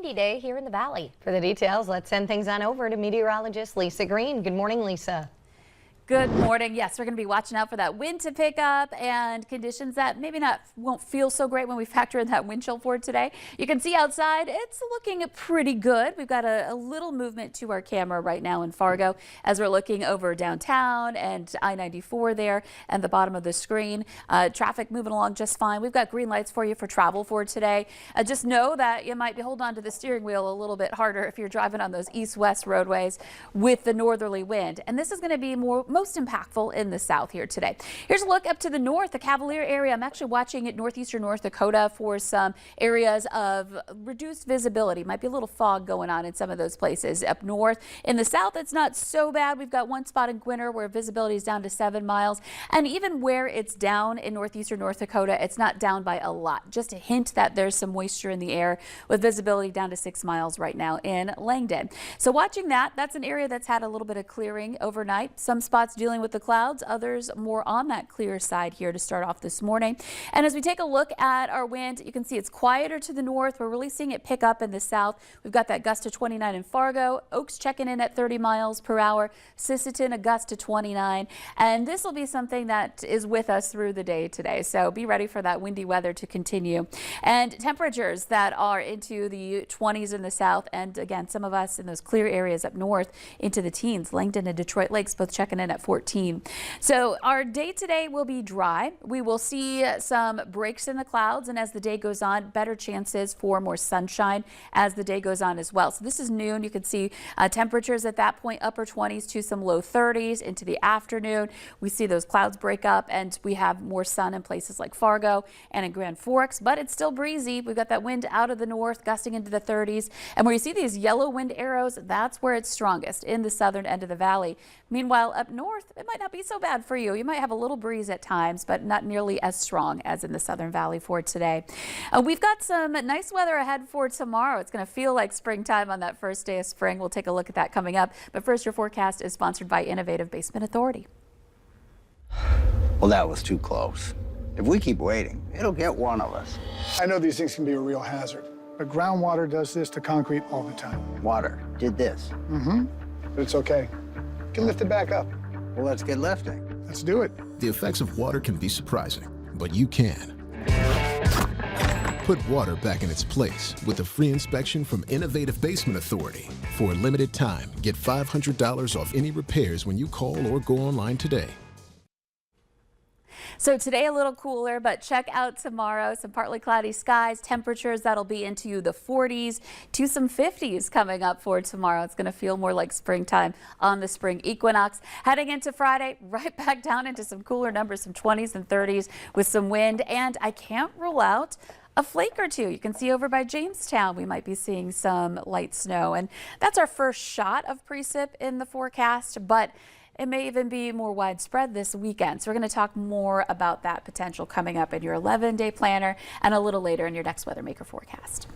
Day here in the Valley. For the details, let's send things on over to meteorologist Lisa Green. Good morning, Lisa. Good morning. Yes, we're going to be watching out for that wind to pick up and conditions that maybe won't feel so great when we factor in that wind chill for today. You can see outside it's looking pretty good. We've got a little movement to our camera right now in Fargo as we're looking over downtown and I-94 there and the bottom of the screen. Traffic moving along just fine. We've got green lights for you for travel for today. Just know that you might be holding on to the steering wheel a little bit harder if you're driving on those east-west roadways with the northerly wind. And this is going to be most impactful in the south here today. Here's a look up to the north, the Cavalier area. I'm actually watching at northeastern North Dakota for some areas of reduced visibility. Might be a little fog going on in some of those places. Up north in the south, it's not so bad. We've got one spot in Gwinner where visibility is down to 7 miles. And even where it's down in northeastern North Dakota, it's not down by a lot. Just a hint that there's some moisture in the air with visibility down to 6 miles right now in Langdon. So watching that, that's an area that's had a little bit of clearing overnight. Some spots dealing with the clouds, others more on that clear side here to start off this morning. And as we take a look at our wind, you can see it's quieter to the north. We're really seeing it pick up in the south. We've got that gust to 29 in Fargo, Oaks checking in at 30 miles per hour, Sisseton a gust to 29. And this will be something that is with us through the day today. So be ready for that windy weather to continue. And temperatures that are into the 20s in the south. And again, some of us in those clear areas up north into the teens. Langdon and Detroit Lakes both checking in at 14. So our day today will be dry. We will see some breaks in the clouds, and as the day goes on, better chances for more sunshine as the day goes on as well. So this is noon. You can see temperatures at that point, upper 20s to some low 30s into the afternoon. We see those clouds break up and we have more sun in places like Fargo and in Grand Forks, but it's still breezy. We've got that wind out of the north gusting into the 30s, and where you see these yellow wind arrows, that's where it's strongest in the southern end of the valley. Meanwhile, up north, it might not be so bad for you. You might have a little breeze at times, but not nearly as strong as in the Southern Valley for today. We've got some nice weather ahead for tomorrow. It's going to feel like springtime on that first day of spring. We'll take a look at that coming up. But first, your forecast is sponsored by Innovative Basement Authority. Well, that was too close. If we keep waiting, it'll get one of us. I know these things can be a real hazard, but groundwater does this to concrete all the time. Water did this. But it's okay. You can lift it back up. Well, let's get lifting. Let's do it. The effects of water can be surprising, but you can. Put water back in its place with a free inspection from Innovative Basement Authority. For a limited time, get $500 off any repairs when you call or go online today. So today a little cooler, but check out tomorrow. Some partly cloudy skies, temperatures that'll be into the 40s to some 50s coming up for tomorrow. It's going to feel more like springtime on the spring equinox. Heading into Friday, right back down into some cooler numbers, some 20s and 30s with some wind. And I can't rule out a flake or two. You can see over by Jamestown, we might be seeing some light snow. And that's our first shot of precip in the forecast, but it may even be more widespread this weekend. So we're going to talk more about that potential coming up in your 11-day planner and a little later in your next Weather Maker forecast.